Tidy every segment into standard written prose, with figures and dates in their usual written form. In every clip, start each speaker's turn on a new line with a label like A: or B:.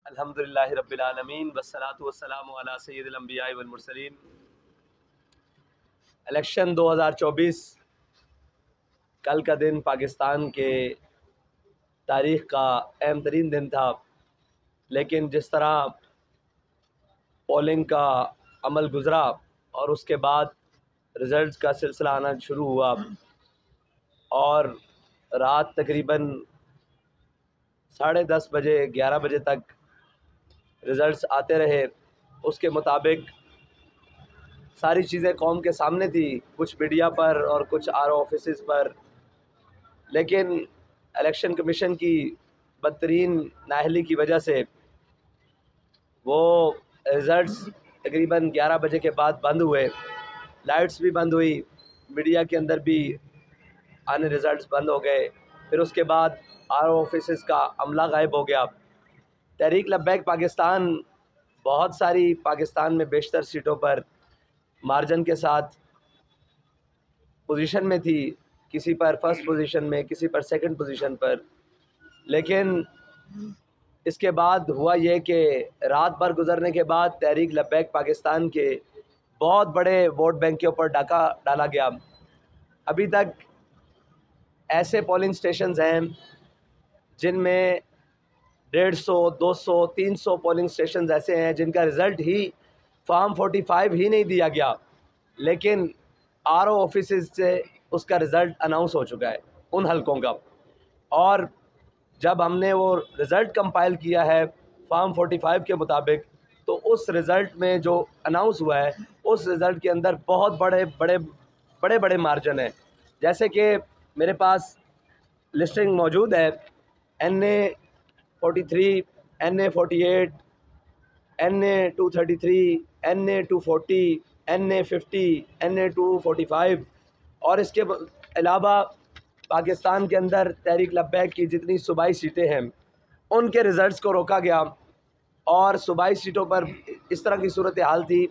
A: अल्हम्दुलिल्लाहि रब्बिल आलमीन वस्सलातु वस्सलामु अला सय्यिदिल अंबिया'i वल मुरसलीन। इलेक्शन 2024 कल का दिन पाकिस्तान के तारीख़ का अहम तरीन दिन था, लेकिन जिस तरह पोलिंग का अमल गुज़रा और उसके बाद रिज़ल्ट्स का सिलसिला आना शुरू हुआ और रात तकरीबन 10:30 बजे 11 बजे तक रिज़ल्ट्स आते रहे। उसके मुताबिक सारी चीज़ें कौम के सामने थी, कुछ मीडिया पर और कुछ आरओ ऑफिसेज़ पर, लेकिन इलेक्शन कमीशन की बदतरीन नाअहली की वजह से वो रिज़ल्ट्स तकरीबन 11 बजे के बाद बंद हुए। लाइट्स भी बंद हुई, मीडिया के अंदर भी आने रिज़ल्ट्स बंद हो गए। फिर उसके बाद आरओ ऑफिसेज़ का अमला गायब हो गया। तहरीक लब्बैक पाकिस्तान बहुत सारी पाकिस्तान में बेशतर सीटों पर मार्जिन के साथ पोजीशन में थी, किसी पर फर्स्ट पोजीशन में, किसी पर सेकंड पोजीशन पर। लेकिन इसके बाद हुआ ये कि रात भर गुजरने के बाद तहरीक लब्बैक पाकिस्तान के बहुत बड़े वोट बैंक के ऊपर डाका डाला गया। अभी तक ऐसे पोलिंग स्टेशंस हैं जिनमें 150, 200, 300 पोलिंग स्टेशंस ऐसे हैं जिनका रिज़ल्ट ही फॉर्म 45 ही नहीं दिया गया, लेकिन आरओ ऑफिसेज से उसका रिज़ल्ट अनाउंस हो चुका है उन हलकों का। और जब हमने वो रिज़ल्ट कंपाइल किया है फॉर्म 45 के मुताबिक, तो उस रिज़ल्ट में जो अनाउंस हुआ है उस रिज़ल्ट के अंदर बहुत बड़े बड़े मार्जिन हैं। जैसे कि मेरे पास लिस्टिंग मौजूद है, NA 43, NA 48, NA 233, NA 240, NA 50, NA 245 और इसके अलावा पाकिस्तान के अंदर तहरीक लब्बैक की जितनी सूबाई सीटें हैं उनके रिज़ल्ट्स को रोका गया। और सूबाई सीटों पर इस तरह की सूरत हाल थी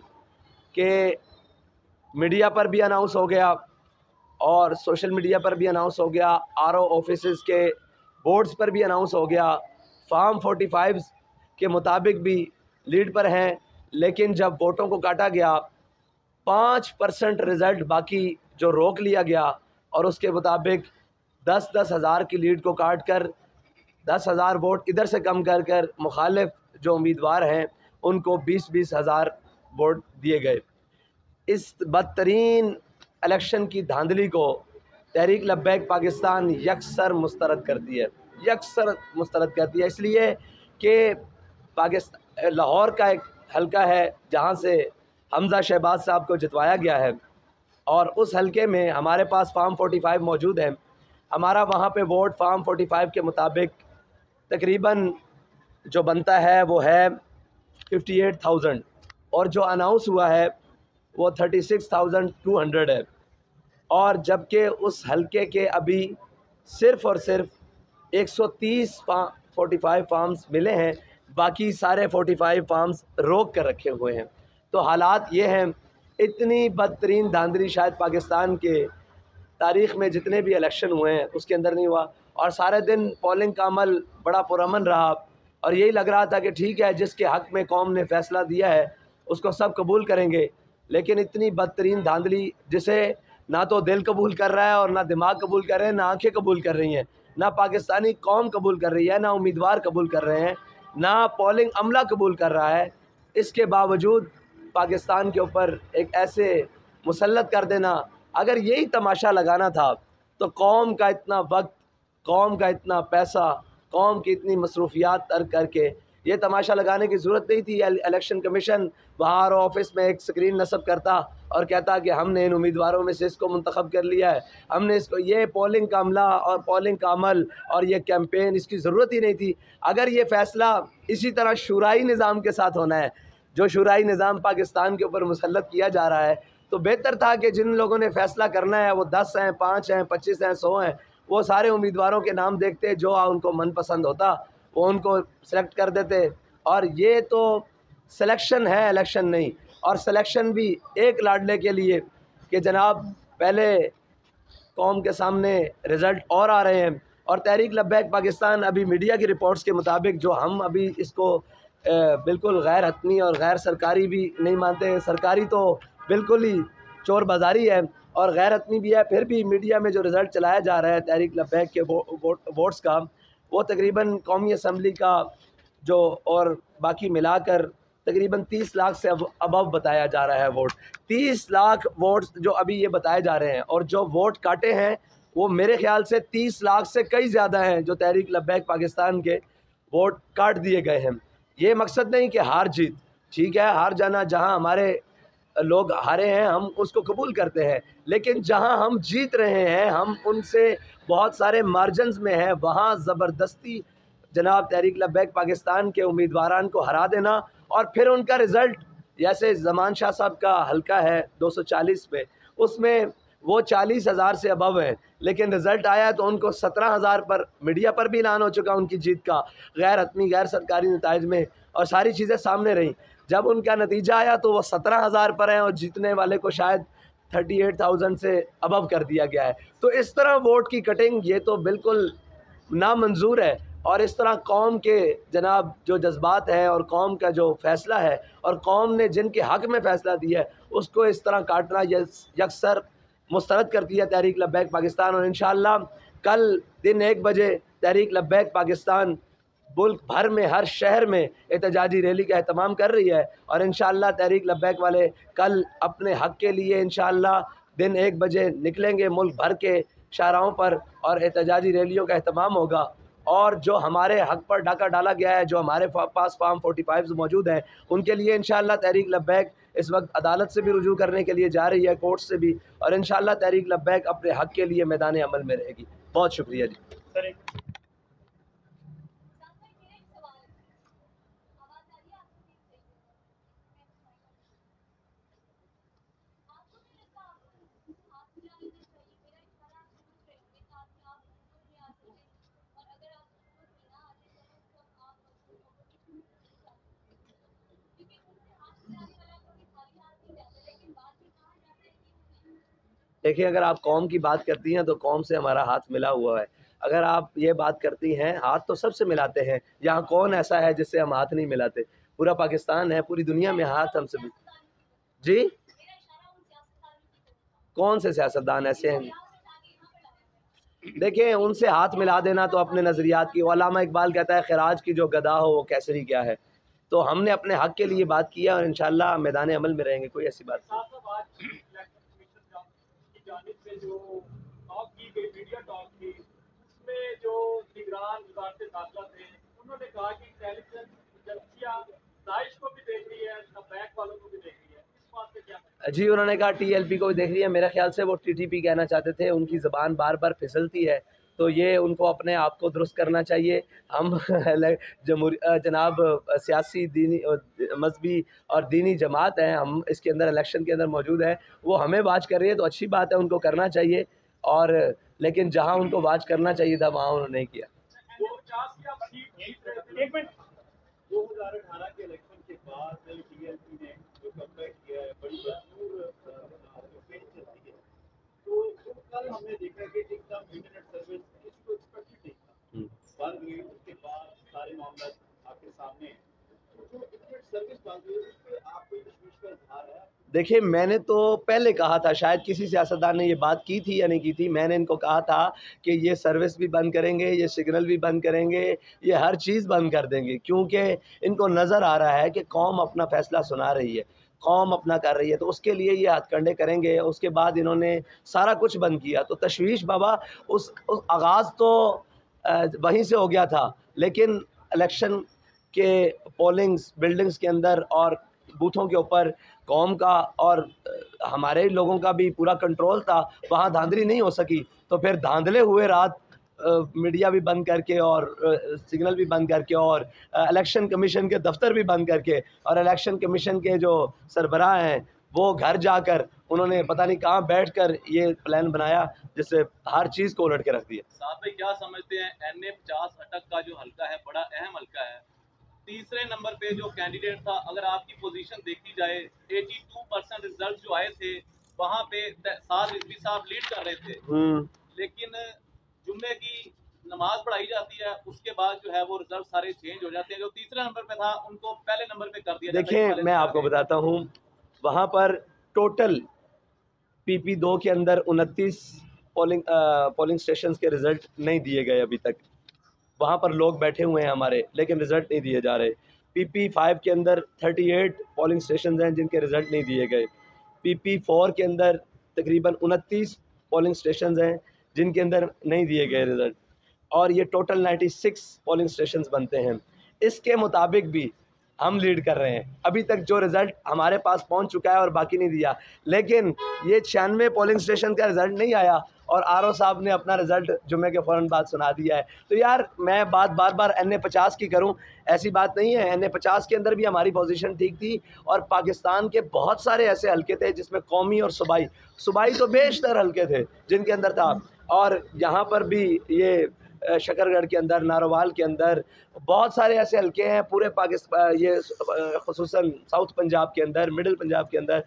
A: कि मीडिया पर भी अनाउंस हो गया और सोशल मीडिया पर भी अनाउंस हो गया, आरओ ऑफिसेज़ के बोर्ड्स पर भी अनाउंस हो गया। फॉर्म 45 के मुताबिक भी लीड पर हैं, लेकिन जब वोटों को काटा गया 5% रिज़ल्ट बाकी जो रोक लिया गया और उसके मुताबिक 10-10 हज़ार की लीड को काट कर 10,000 वोट इधर से कम कर कर मुखालिफ जो उम्मीदवार हैं उनको 20-20 हज़ार वोट दिए गए। इस बदतरीन इलेक्शन की धांधली को तहरीक लब्बैक पाकिस्तान यकसर मुस्तरद करती है, इसलिए कि पाकिस्तान लाहौर का एक हलका है जहाँ से हमज़ा शहबाज साहब को जितवाया गया है और उस हलके में हमारे पास फॉर्म 45 मौजूद है। हमारा वहाँ पे वोट फॉर्म 45 के मुताबिक तकरीबन जो बनता है वो है 58,000 और जो अनाउंस हुआ है वो 36,200 है। और जबकि उस हलके के अभी सिर्फ़ और सिर्फ 130 45 फार्म्स मिले हैं, बाकी सारे 45 फार्म्स रोक कर रखे हुए हैं। तो हालात ये हैं, इतनी बदतरीन धांधली शायद पाकिस्तान के तारीख़ में जितने भी इलेक्शन हुए हैं उसके अंदर नहीं हुआ। और सारे दिन पोलिंग का अमल बड़ा पुरअमन रहा और यही लग रहा था कि ठीक है, जिसके हक़ में कौम ने फ़ैसला दिया है उसको सब कबूल करेंगे। लेकिन इतनी बदतरीन धांधली जिसे ना तो दिल कबूल कर रहा है और ना दिमाग कबूल कर रहे हैं, ना आंखें कबूल कर रही हैं, ना पाकिस्तानी कौम कबूल कर रही है, ना उम्मीदवार कबूल कर रहे हैं, ना पोलिंग अमला कबूल कर रहा है। इसके बावजूद पाकिस्तान के ऊपर एक ऐसे मुसल्लत कर देना, अगर यही तमाशा लगाना था तो कौम का इतना वक्त, कौम का इतना पैसा, कौम की इतनी मसरूफियात तर्क करके ये तमाशा लगाने की ज़रूरत नहीं थी। इलेक्शन कमीशन बाहर ऑफिस में एक स्क्रीन नस्ब करता और कहता कि हमने इन उम्मीदवारों में से इसको मुंतखब कर लिया है, हमने इसको, ये पोलिंग का अमला और पोलिंग का अमल और ये कैंपेन, इसकी ज़रूरत ही नहीं थी। अगर ये फ़ैसला इसी तरह शूराई निज़ाम के साथ होना है, जो शूराई निज़ाम पाकिस्तान के ऊपर मुसल्लत किया जा रहा है, तो बेहतर था कि जिन लोगों ने फ़ैसला करना है वो 10 हैं, 5 हैं, 25 हैं, 100 हैं, वो सारे उम्मीदवारों के नाम देखते, जो उनको मनपसंद होता वो उनको सेलेक्ट कर देते। और ये तो सिलेक्शन है, इलेक्शन नहीं। और सिलेक्शन भी एक लाडले के लिए कि जनाब पहले कौम के सामने रिज़ल्ट और आ रहे हैं। और तहरीक लब्बैक पाकिस्तान अभी मीडिया की रिपोर्ट्स के मुताबिक, जो हम अभी इसको बिल्कुल गैर हतमी और गैर सरकारी भी नहीं मानते। सरकारी तो बिल्कुल ही चोर बाज़ारी है और गैर हतमी भी है। फिर भी मीडिया में जो रिज़ल्ट चलाया जा रहा है तहरीक लब्बैक के वोट्स का, वो तकरीबन कौमी असम्बली का जो और बाकी मिलाकर तकरीबन 30 लाख से अबव बताया जा रहा है वोट। 30 लाख वोट्स जो अभी ये बताए जा रहे हैं, और जो वोट काटे हैं वो मेरे ख़्याल से 30 लाख से कई ज़्यादा हैं जो तहरीक लब्बैक पाकिस्तान के वोट काट दिए गए हैं। ये मकसद नहीं कि हार जीत, ठीक है, हार जाना, जहां हमारे लोग हारे हैं हम उसको कबूल करते हैं, लेकिन जहां हम जीत रहे हैं, हम उनसे बहुत सारे मार्जिन्स में हैं, वहां ज़बरदस्ती जनाब तहरीक लब्बैक पाकिस्तान के उम्मीदवारान को हरा देना और फिर उनका रिज़ल्ट, जैसे ज़मान शाह साहब का हल्का है 240 पे, उसमें वो 40,000 से अबव है, लेकिन रिज़ल्ट आया तो उनको 17,000 पर मीडिया पर भी ऐलान हो चुका उनकी जीत का, गैर हतमी गैर सरकारी नताइज में, और सारी चीज़ें सामने रहीं। जब उनका नतीजा आया तो वो 17,000 पर हैं और जीतने वाले को शायद 38,000 से अबव कर दिया गया है। तो इस तरह वोट की कटिंग ये तो बिल्कुल नामंजूर है, और इस तरह कौम के जनाब जो जज्बात हैं और कौम का जो फ़ैसला है और कौम ने जिनके हक़ में फ़ैसला दिया है उसको इस तरह काटना यकसर मुस्तरद करती है तहरीक लब्बैक पाकिस्तान। और इंशाअल्लाह कल दिन 1 बजे तहरीक लब्बैक पाकिस्तान मुल्क भर में हर शहर में एहतजाजी रैली का एहतमाम कर रही है, और इंशाअल्लाह तहरीक लब्बैक वाले कल अपने हक़ के लिए इंशाअल्लाह दिन 1 बजे निकलेंगे मुल्क भर के शाहराहों पर और एहतजाजी रैलियों का एहतमाम होगा। और जो हमारे हक़ पर डाका डाला गया है, जो हमारे पास फार्म 45 मौजूद हैं, उनके लिए इंशाअल्लाह तहरीक लब्बैक इस वक्त अदालत से भी रुजू करने के लिए जा रही है, कोर्ट से भी, और इंशाअल्लाह तहरीक लब्बैक अपने हक़ के लिए मैदान अमल में रहेगी। बहुत शुक्रिया जी। देखिए, अगर आप कौम की बात करती हैं तो कौम से हमारा हाथ मिला हुआ है। अगर आप ये बात करती हैं, हाथ तो सबसे मिलाते हैं, यहाँ कौन ऐसा है जिससे हम हाथ नहीं मिलाते? पूरा पाकिस्तान है, पूरी दुनिया में हाथ हमसे भी। जी? कौन से सियासतदान ऐसे हैं? देखिए, उनसे हाथ मिला देना तो अपने नज़रियात की, अल्लामा इकबाल कहता है खिराज की जो गदा हो वो कैसरी क्या है। तो हमने अपने हक़ के लिए बात की है और इंशाअल्लाह मैदान अमल में रहेंगे, कोई ऐसी बात नहीं। उन्होंने कहा कि इंटेलिजेंस एजेंसियां दाइश को भी देख रही है, लब्बैक वालों को भी देख रही है, इस बात पे क्या? जी, उन्होंने कहा टीएलपी को भी देख रही है। मेरे ख्याल से वो टीटीपी कहना चाहते थे, उनकी ज़बान बार बार फिसलती है, तो ये उनको अपने आप को दुरुस्त करना चाहिए। हम जनाब सियासी दीनी मजहबी और दीनी जमात हैं, हम इसके अंदर इलेक्शन के अंदर मौजूद हैं, वो हमें वाच कर रही है तो अच्छी बात है, उनको करना चाहिए, और लेकिन जहाँ उनको वाच करना चाहिए था वहाँ उन्होंने नहीं किया।
B: 2018 के इलेक्शन के बाद टीएलपी ने जो कमबैक किया है, बड़ी मशहूर जो पेज चलती है, तो कल हमने देखा कि एकदम इंटरनेट सर्विस इसको एक्सपेक्टेड नहीं था, बंद हुई, उसके बाद सारे मामला आपके सामने, तो जो इंटरनेट सर्विस बंद हुई उस पर आपको तशवीश का इजहार है?
A: देखिए, मैंने तो पहले कहा था, शायद किसी सियासतदान ने ये बात की थी या नहीं की थी, मैंने इनको कहा था कि ये सर्विस भी बंद करेंगे, ये सिग्नल भी बंद करेंगे, ये हर चीज़ बंद कर देंगे, क्योंकि इनको नज़र आ रहा है कि कौम अपना फ़ैसला सुना रही है, कौम अपना कर रही है, तो उसके लिए ये हथकंडे करेंगे। उसके बाद इन्होंने सारा कुछ बंद किया, तो तशवीश बाबा उस आगाज़ तो वहीं से हो गया था, लेकिन इलेक्शन के पोलिंग्स बिल्डिंग्स के अंदर और बूथों के ऊपर कौम का और हमारे लोगों का भी पूरा कंट्रोल था, वहाँ धांधली नहीं हो सकी, तो फिर धांधले हुए रात मीडिया भी बंद करके और सिग्नल भी बंद करके और इलेक्शन कमीशन के दफ्तर भी बंद करके, और इलेक्शन कमीशन के जो सरबराह हैं वो घर जाकर उन्होंने पता नहीं कहाँ बैठकर ये प्लान बनाया जिससे हर चीज़ को उलट के रख दिया।
C: साहब भाई, क्या समझते हैं NA 50 अटक का जो हल्का है, बड़ा अहम हल्का है, तीसरे नंबर पे जो कैंडिडेट था, अगर आपकी पोजीशन देखी जाए 82% रिजल्ट जो आए थे वहाँ पे साद रिजवी साहब लीड कर रहे थे, लेकिन जुम्मे की नमाज पढ़ाई जाती है, उसके बाद जो है वो रिजल्ट सारे चेंज हो जाते हैं। जो तीसरे नंबर पे था उनको पहले नंबर पे कर दिया जाता है।
A: देखिए मैं आपको बताता हूँ, वहाँ पर टोटल PP2 के अंदर 29 पोलिंग स्टेशन के रिज़ल्ट नहीं दिए गए अभी तक। वहाँ पर लोग बैठे हुए हैं हमारे, लेकिन रिज़ल्ट नहीं दिए जा रहे। PP5 के अंदर 38 पोलिंग स्टेशन हैं जिनके रिज़ल्ट नहीं दिए गए। PP4 के अंदर तकरीबन 29 पोलिंग स्टेशन हैं जिनके अंदर नहीं दिए गए रिज़ल्ट, और ये टोटल 96 पोलिंग स्टेशन बनते हैं। इसके मुताबिक भी हम लीड कर रहे हैं। अभी तक जो रिज़ल्ट हमारे पास पहुंच चुका है और बाकी नहीं दिया, लेकिन ये 96 पोलिंग स्टेशन का रिज़ल्ट नहीं आया और RO साहब ने अपना रिज़ल्ट जुम्मे के फ़ौरन बाद सुना दिया है। तो यार मैं बात बार बार NA50 की करूं, ऐसी बात नहीं है। NA50 के अंदर भी हमारी पोजीशन ठीक थी, और पाकिस्तान के बहुत सारे ऐसे हलके थे जिसमें कौमी और सूबाई तो बेशतर हलके थे जिनके अंदर था। और यहाँ पर भी ये शकरगढ़ के अंदर, नारोवाल के अंदर बहुत सारे ऐसे हलके हैं पूरे पाकिस्तान, ये ख़ुसूसन साउथ पंजाब के अंदर, मिडिल पंजाब के अंदर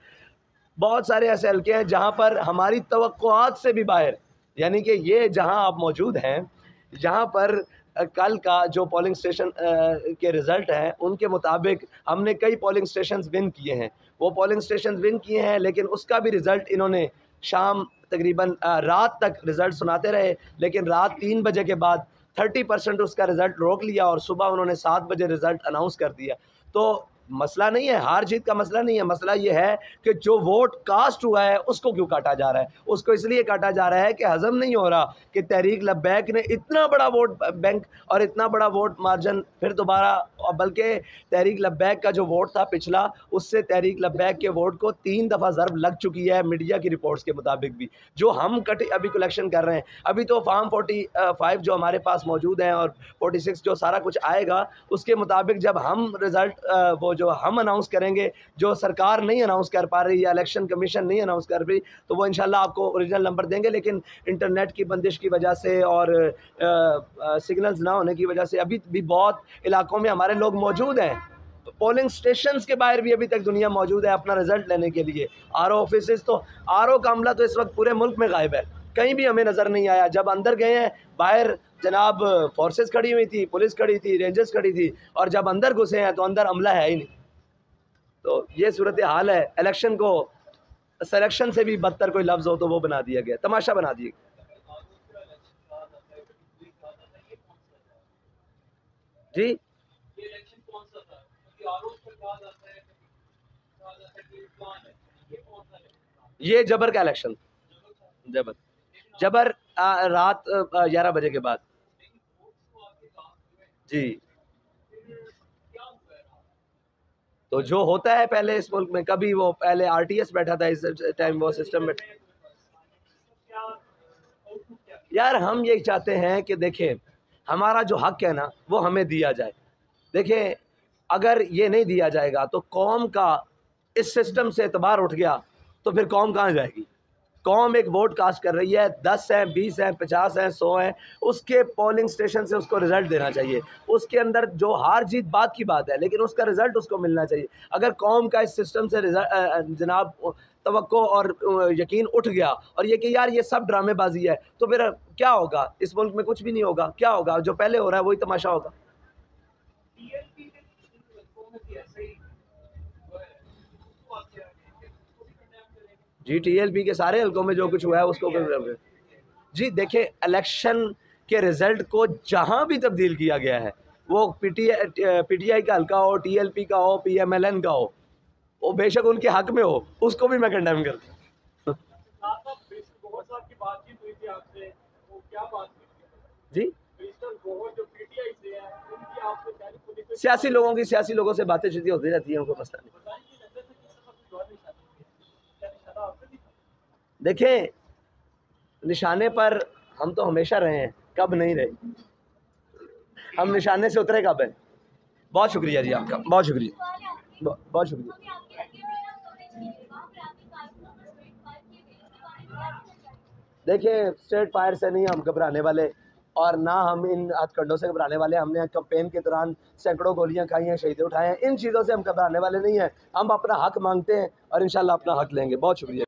A: बहुत सारे ऐसे हलके हैं जहाँ पर हमारी तवक्कुआत से भी बाहर, यानी कि ये जहाँ आप मौजूद हैं, यहाँ पर कल का जो पोलिंग स्टेशन के रिज़ल्ट हैं उनके मुताबिक हमने कई पोलिंग स्टेशन विन किए हैं। वो पोलिंग स्टेशन विन किए हैं, लेकिन उसका भी रिज़ल्ट इन्होंने शाम तकरीबन रात तक रिज़ल्ट सुनाते रहे, लेकिन रात 3 बजे के बाद 30% उसका रिज़ल्ट रोक लिया और सुबह उन्होंने 7 बजे रिज़ल्ट अनाउंस कर दिया। तो मसला नहीं है, हार जीत का मसला नहीं है, मसला ये है कि जो वोट कास्ट हुआ है उसको क्यों काटा जा रहा है। उसको इसलिए काटा जा रहा है कि हज़म नहीं हो रहा कि तहरीक लब्बैक ने इतना बड़ा वोट बैंक और इतना बड़ा वोट मार्जिन फिर दोबारा, बल्कि तहरीक लब्बैक का जो वोट था पिछला, उससे तहरीक लब्बैक के वोट को 3 दफ़ा ज़रब लग चुकी है मीडिया की रिपोर्ट्स के मुताबिक भी, जो हम अभी कलेक्शन कर रहे हैं। अभी तो फार्म 45 जो हमारे पास मौजूद हैं और 46 जो सारा कुछ आएगा, उसके मुताबिक जब हम रिज़ल्ट वो जो हम अनाउंस करेंगे, जो सरकार नहीं अनाउंस कर पा रही या इलेक्शन कमीशन नहीं अनाउंस कर रही, तो वो इंशाल्लाह आपको ओरिजिनल नंबर देंगे। लेकिन इंटरनेट की बंदिश की वजह से और सिग्नल्स ना होने की वजह से अभी भी बहुत इलाकों में हमारे लोग मौजूद हैं। पोलिंग स्टेशंस के बाहर भी अभी तक दुनिया मौजूद है अपना रिज़ल्ट लेने के लिए। RO ऑफिस, तो RO का अमला तो इस वक्त पूरे मुल्क में गायब है, कहीं भी हमें नज़र नहीं आया। जब अंदर गए हैं, बाहर जनाब फोर्सेस खड़ी हुई थी, पुलिस खड़ी थी, रेंजर्स खड़ी थी, और जब अंदर घुसे हैं तो अंदर अमला है ही नहीं। तो ये सूरत हाल है। इलेक्शन को सिलेक्शन से भी बदतर कोई लफ्ज़ हो तो वो बना दिया गया, तमाशा बना दिया जी। ये जबर का इलेक्शन, जबर रात 11 बजे के बाद जी। तो जो होता है पहले इस मुल्क में, कभी वो पहले RTS बैठा था, इस टाइम वो सिस्टम में। यार हम ये चाहते हैं कि देखें हमारा जो हक है ना वो हमें दिया जाए। देखें अगर ये नहीं दिया जाएगा तो कौम का इस सिस्टम से एतबार उठ गया तो फिर कौम कहाँ जाएगी। कौम एक वोट कास्ट कर रही है, 10 हैं, 20 हैं, 50 हैं, 100 हैं, उसके पोलिंग स्टेशन से उसको रिज़ल्ट देना चाहिए। उसके अंदर जो हार जीत बात की बात है, लेकिन उसका रिज़ल्ट उसको मिलना चाहिए। अगर कौम का इस सिस्टम से जनाब तवक्को और यकीन उठ गया और ये कि यार ये सब ड्रामेबाजी है, तो फिर क्या होगा, इस मुल्क में कुछ भी नहीं होगा। क्या होगा, जो पहले हो रहा है वही तमाशा होगा। जी TLP के सारे हल्कों में जो कुछ हुआ है उसको जी देखिए, इलेक्शन के रिज़ल्ट को जहां भी तब्दील किया गया है, वो PTI का हल्का हो, TLP का हो, PMLN का हो, वो बेशक उनके हक में हो, उसको भी मैं कंडेम करता हूँ जी। सियासी लोगों से बातें चीज़ें होती रहती हैं, उनको मसला नहीं। देखें निशाने पर हम तो हमेशा रहे हैं, कब नहीं रहे, हम निशाने से उतरे कब है। बहुत शुक्रिया जी आपका, बहुत शुक्रिया, बहुत शुक्रिया। देखिए स्ट्रेट फायर से नहीं हम घबराने वाले, और ना हम इन हथकंडों से घबराने वाले। हमने कैंपेन के दौरान सैकड़ों गोलियां खाई हैं, शहीदें उठाए हैं, इन चीज़ों से हम घबराने वाले नहीं हैं। हम अपना हक मांगते हैं और इंशाल्लाह अपना हक लेंगे। बहुत शुक्रिया।